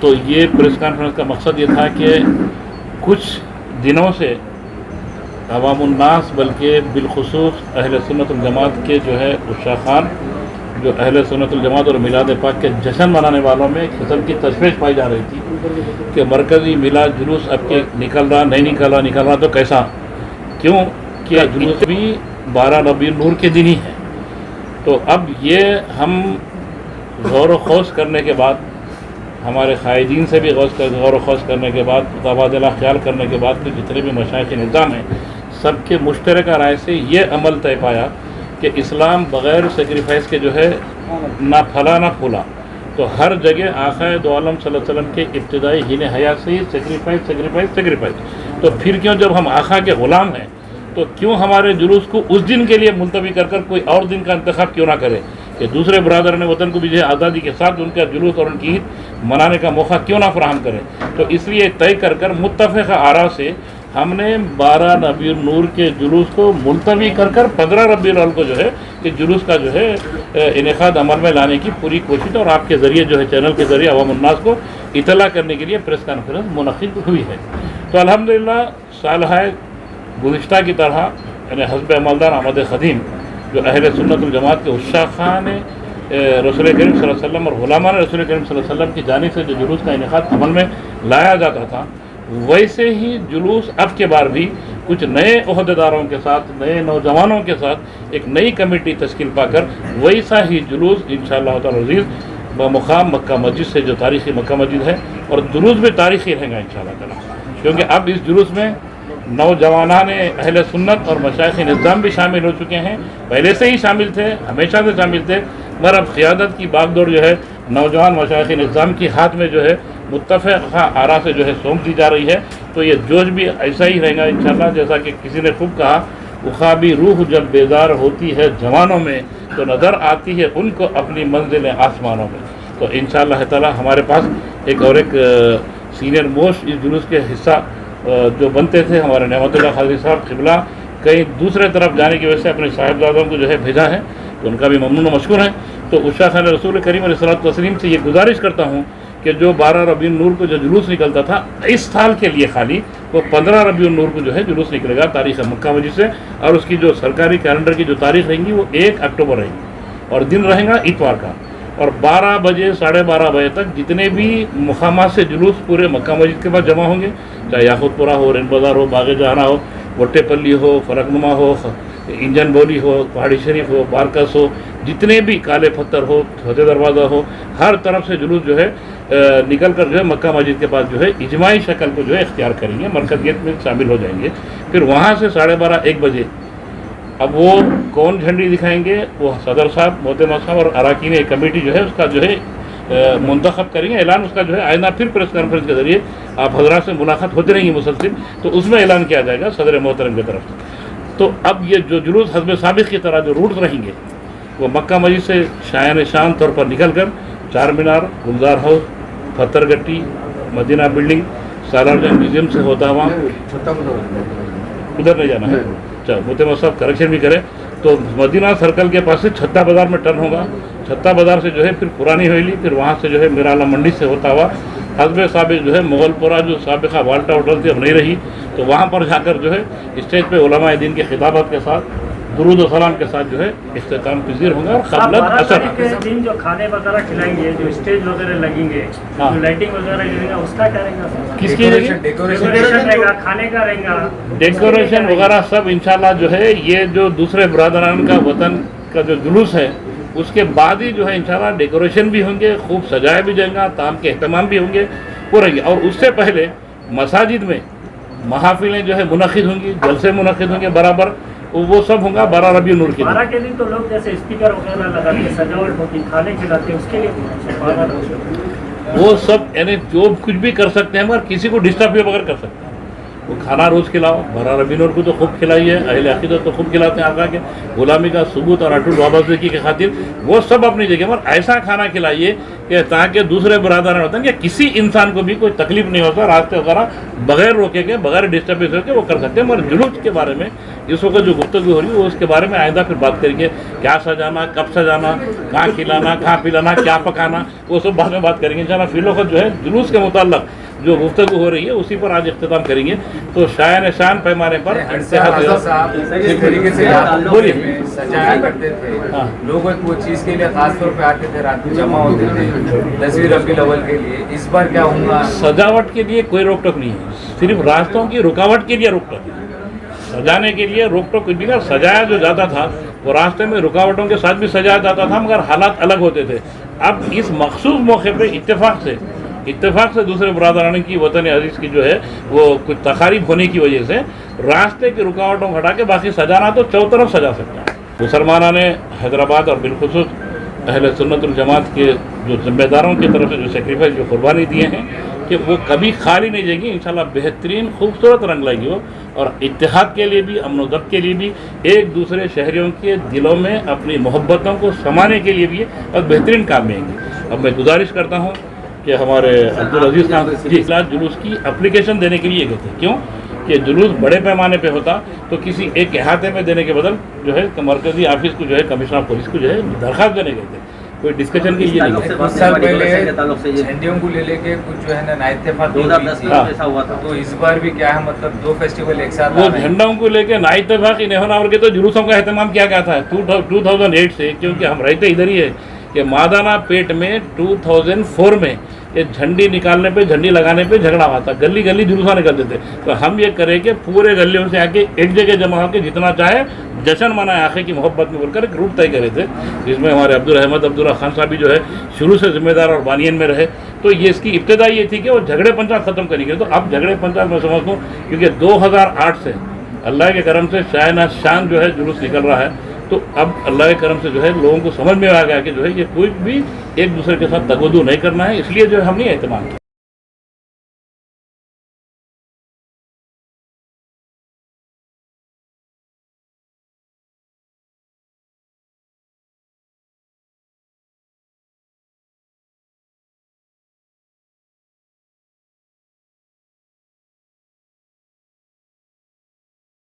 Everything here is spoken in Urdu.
تو یہ پریس کانفرنس کا مقصد یہ تھا کہ کچھ دنوں سے عوام الناس بلکہ بالخصوص اہل سنت الجماعت کے جو ہے عشاقان جو اہل سنت الجماعت اور میلاد پاک کے جشن منانے والوں میں ایک قسم کی تشویش پائی جا رہی تھی کہ مرکزی میلاد جلوس اب کے نکل رہا تو کیسا، کیوں کہ جلوس بھی 12 ربیع النور کے دن ہی ہے۔ تو اب یہ ہم غور و خوض کرنے کے بعد، ہمارے قائدین سے بھی غور و خوض کرنے کے بعد، تبادلہ خیال کرنے کے بعد کہ جتنے بھی مشائخ نظام ہیں سب کے مشترکہ رائے سے یہ عمل طے پایا کہ اسلام بغیر سیکریفائس کے جو ہے نہ پھلا نہ پھولا۔ تو ہر جگہ آقا دو عالم صلی اللہ علیہ وسلم کے ابتدائی ہین حیات سے ہی سیکریفائس۔ تو پھر کیوں جب ہم آقا کے غلام ہیں تو کیوں ہمارے جلوس کو اس دن کے لیے ملتوی کر کوئی اور دن کا انتخاب کیوں نہ کرے کہ دوسرے برادران وطن کو بھی جو ہے آزادی کے ساتھ ان کا جلوس اور ان کی عید منانے کا موقع کیوں نہ فراہم کرے۔ تو اس لیے طے کر متفقہ آراء سے ہم نے 12 ربیع النور کے جلوس کو ملتوی کر 15 ربیع الاول کو جو ہے کہ جلوس کا جو ہے انعقاد عمل میں لانے کی پوری کوشش اور آپ کے ذریعے جو ہے چینل کے ذریعے عوام الناس کو اطلاع کرنے کے لیے پریس کانفرنس منعقد ہوئی ہے۔ تو الحمدللہ سالہ گزشتہ کی طرح یعنی حزب عملدار آمد قدیم جو اہل سنت الجماعت کے عشاقان رسول کریم صلی اللہ علیہ وسلم اور غلامان رسول کریم صلی اللہ علیہ وسلم کی جانب سے جو جلوس کا انعقاد عمل میں لایا جاتا تھا، ویسے ہی جلوس اب کے بار بھی کچھ نئے عہدیداروں کے ساتھ، نئے نوجوانوں کے ساتھ ایک نئی کمیٹی تشکیل پا کر ویسا ہی جلوس انشاءاللہ تعالی عزیز بمقام مکہ مسجد سے جو تاریخی مکہ مسجد ہے، اور جلوس بھی تاریخی رہے گا انشاءاللہ تعالی، کیونکہ اب اس جلوس میں نوجوانان اہل سنت اور مشائخ نظام بھی شامل ہو چکے ہیں، پہلے سے ہی شامل تھے، ہمیشہ سے شامل تھے، مگر اب قیادت کی باغ دوڑ جو ہے نوجوان مشائخ نظام کی ہاتھ میں جو ہے متفقہ آراء سے جو ہے سونپ دی جا رہی ہے۔ تو یہ جوش بھی ایسا ہی رہے گا انشاءاللہ، جیسا کہ کسی نے خوب کہا، اخابی روح جب بیدار ہوتی ہے جوانوں میں تو نظر آتی ہے ان کو اپنی منزل آسمانوں میں۔ تو انشاءاللہ تعالی ہمارے پاس ایک سینئر موسٹ اس جلوس کے حصہ جو بنتے تھے ہمارے نعمت اللہ قادری صاحب قبلہ، کہیں دوسرے طرف جانے کی وجہ سے اپنے صاحبزادوں کو جو ہے بھیجا ہے، تو ان کا بھی ممنون و مشکور ہے۔ تو عشاقان رسول کریم علیہ الصلوۃ والتسلیم سے یہ گزارش کرتا ہوں کہ جو 12 ربیع النور کو جو جلوس نکلتا تھا اس سال کے لیے خالی وہ 15 ربیع النور کو جو ہے جلوس نکلے گا تاریخ مکہ مسجد سے، اور اس کی جو سرکاری کیلنڈر کی جو تاریخ رہیں گی وہ 1 اکتوبر رہے گی اور دن رہے گا اتوار کا، اور 12 بجے 12:30 بجے تک جتنے بھی مقامات سے جلوس پورے مکہ مسجد کے پاس جمع ہوں گے، چاہے یاقوت پورہ ہو، رین بازار ہو، باغ جہانا ہو، وٹے پلی ہو، فلک نما ہو، انجن بولی ہو، پہاڑی شریف ہو، بارکس ہو، جتنے بھی کالے پتھر ہو، فتح دروازہ ہو، ہر طرف سے جلوس جو ہے نکل کر جو ہے مکہ مسجد کے پاس جو ہے اجماعی شکل کو جو ہے اختیار کریں گے، مرکزیت میں شامل ہو جائیں گے۔ پھر وہاں سے 12:30 1 بجے اب وہ کون جھنڈی دکھائیں گے، وہ صدر صاحب، محترم صاحب اور اراکین کمیٹی جو ہے اس کا جو ہے منتخب کریں گے۔ اعلان اس کا جو ہے آئندہ پھر پریس کانفرنس کے ذریعے آپ حضرات سے ملاقات ہوتی رہیں گی مسلسل، تو اس میں اعلان کیا جائے گا صدر محترم کی طرف سے۔ تو اب یہ جو جلوس حزب سابق کی طرح جو روٹ رہیں گے وہ مکہ مسجد سے شایان شان طور پر نکل کر چار مینار، گلزار ہاؤس، پتھر گٹی، مدینہ بلڈنگ، سالار جنگ میوزیم سے ہوتا ہوا ادھر نہیں جانا ہے، محترم صاحب کریکشن بھی کرے، تو مدینہ سرکل کے پاس سے چھتا بازار میں ٹرن ہوگا، چھتا بازار سے جو ہے پھر پرانی حویلی، پھر وہاں سے جو ہے میرالا منڈی سے ہوتا ہوا حزب سابق جو ہے مغل پورہ جو سابقہ والٹا ہوٹل تھی اب نہیں رہی، تو وہاں پر جا کر جو ہے اسٹیج پہ علماء دین کے خطابات کے ساتھ درود و سلام کے ساتھ جو ہے اختتام پذیر ہوگا۔ اور قبلت اثر دن جو کھانے وغیرہ کھلائیں گے، جو اسٹیج وغیرہ لگیں گے، جو لائٹنگ وغیرہ لگے گا، اس کا کیا رہے گا؟ کس کی ڈیکوریشن رہے گا، کھانے کا رہے گا، ڈیکوریشن وغیرہ سب انشاءاللہ جو ہے یہ جو دوسرے برادران کا وطن کا جو جلوس ہے اس کے بعد ہی جو ہے انشاءاللہ ڈیکوریشن بھی ہوں گے، خوب سجایا بھی جائے گا، طعام کے اہتمام بھی ہوں گے پورے گے، اور اس سے پہلے مساجد میں محافلیں جو ہے منعقد ہوں گی، جلسے منعقد ہوں گے برابر، وہ سب ہوں گا 12 ربیع النور کے 12 کے دن تو لوگ جیسے اسپیکر وغیرہ لگاتے، سجاوٹ ہوتی، کھانے کھلاتے، اس کے لیے وہ سب یعنی جو کچھ بھی کر سکتے ہیں مگر کسی کو ڈسٹرب بھی بغیر کر سکتے ہیں، وہ کھانا روز کھلاؤ، برا ربینور کو تو خوب کھلائیے، اہل عقیدت تو خوب کھلاتے ہیں آقا کے، غلامی کا ثبوت اور اٹوٹ وابستگی کی خاطر وہ سب اپنی جگہ پر ایسا کھانا کھلائیے کہ تاکہ دوسرے برادران ہوتے ہیں کہ کسی انسان کو بھی کوئی تکلیف نہیں ہوتا، راستے وغیرہ بغیر روکے کے بغیر ڈسٹربنس ہو کے وہ کر سکتے ہیں۔ مگر جلوس کے بارے میں اس وقت جو گفتگو ہو رہی ہے وہ اس کے بارے میں آئندہ پھر بات کریں گے، کیا سجانا، کب سجانا، کہاں کھلانا، کہاں پلانا، کیا پکانا، وہ سب بعد میں بات کریں گے انشاءاللہ۔ فی الوقت جو ہے جلوس کے متعلق جو گفتگو ہو رہی ہے اسی پر آج اختتام کریں گے۔ تو شان پیمانے پر صاحب جس طریقے سے سجایا کرتے تھے لوگ وہ چیز کے لیے خاص طور پہ آتے تھے، رات میں جمع ہوتے تھے 10ویں ربیع الاول کے لیے، اس بار کیا ہوگا؟ سجاوٹ کے لیے کوئی روک ٹوک نہیں ہے، صرف راستوں کی رکاوٹ کے لیے روک ٹوک ہے۔ سجانے کے لیے روک ٹوک کچھ بھی نہیں، سجایا جو جاتا تھا وہ راستے میں رکاوٹوں کے ساتھ بھی سجایا جاتا تھا مگر حالات الگ ہوتے تھے۔ اب اس مخصوص موقع پہ اتفاق سے دوسرے برادران کی وطن عزیز کی جو ہے وہ کچھ تقاریب ہونے کی وجہ سے راستے کی رکاوٹوں کو ہٹا کے باقی سجانا تو چو طرف سجا سکتا ہے۔ مسلمانوں نے حیدرآباد اور بالخصوص اہل سنت الجماعت کے جو ذمہ داروں کی طرف سے جو سیکریفائس جو قربانی دیے ہیں کہ وہ کبھی خالی نہیں جائے گی، انشاءاللہ بہترین خوبصورت رنگ لائے گی وہ، اور اتحاد کے لیے بھی، امن و ضبط کے لیے بھی، ایک دوسرے شہریوں کے دلوں میں اپنی محبتوں کو سمانے کے لیے بھی اور بہترین کام میں آئیں گے۔ اب میں گزارش کرتا ہوں کہ ہمارے عبدالعزیز خان جی جلوس کی اپلیکیشن دینے کے لیے گئے تھے، کیوں کہ جلوس بڑے پیمانے پہ ہوتا تو کسی ایک احاطے میں دینے کے بدل جو ہے مرکزی آفس کو جو ہے کمشنر آف پولیس کو جو ہے درخواست دینے گئے تھے، کوئی ڈسکشن کے لیے نہیں کچھ سال پہلے جھنڈیوں کو لے کے کچھ جو ہے نا اتفاق تو اس بار بھی کیا ہے مطلب دو فیسٹیول ایک ساتھ وہ جھنڈوں کو لے کے نا اتفاقی نہیں ہونا اور کے تو جلوسوں کا اہتمام کیا گیا تھا 2008 سے، کیونکہ ہم رہتے ادھر ہی ہے کہ مادانہ پیٹ میں 2004 میں یہ جھنڈی نکالنے پہ جھنڈی لگانے پہ جھگڑا ہوا تھا، گلی گلی جلوساں نکلتے تھے، تو ہم یہ کریں کہ پورے گلیوں سے آ کے ایک جگہ جمع ہو کے جتنا چاہے جشن منائے آخر کی محبت میں بول کر ایک روٹ طے کرے تھے، جس میں ہمارے عبدالرحمت عبداللہ خان صاحب بھی جو ہے شروع سے ذمہ دار اور بانین میں رہے۔ تو یہ اس کی ابتدا یہ تھی کہ وہ جھگڑے پنچایت ختم کریں گے، تو اب جھگڑے پنچایت میں سمجھتا ہوں کیونکہ 2008 سے اللہ کے کرم سے شان جو ہے جلوس نکل رہا ہے، تو اب اللہ کے کرم سے جو ہے لوگوں کو سمجھ میں آ گیا کہ جو ہے یہ کوئی بھی ایک دوسرے کے ساتھ تگودو نہیں کرنا ہے، اس لیے جو ہے ہم نے اہتمام کیا۔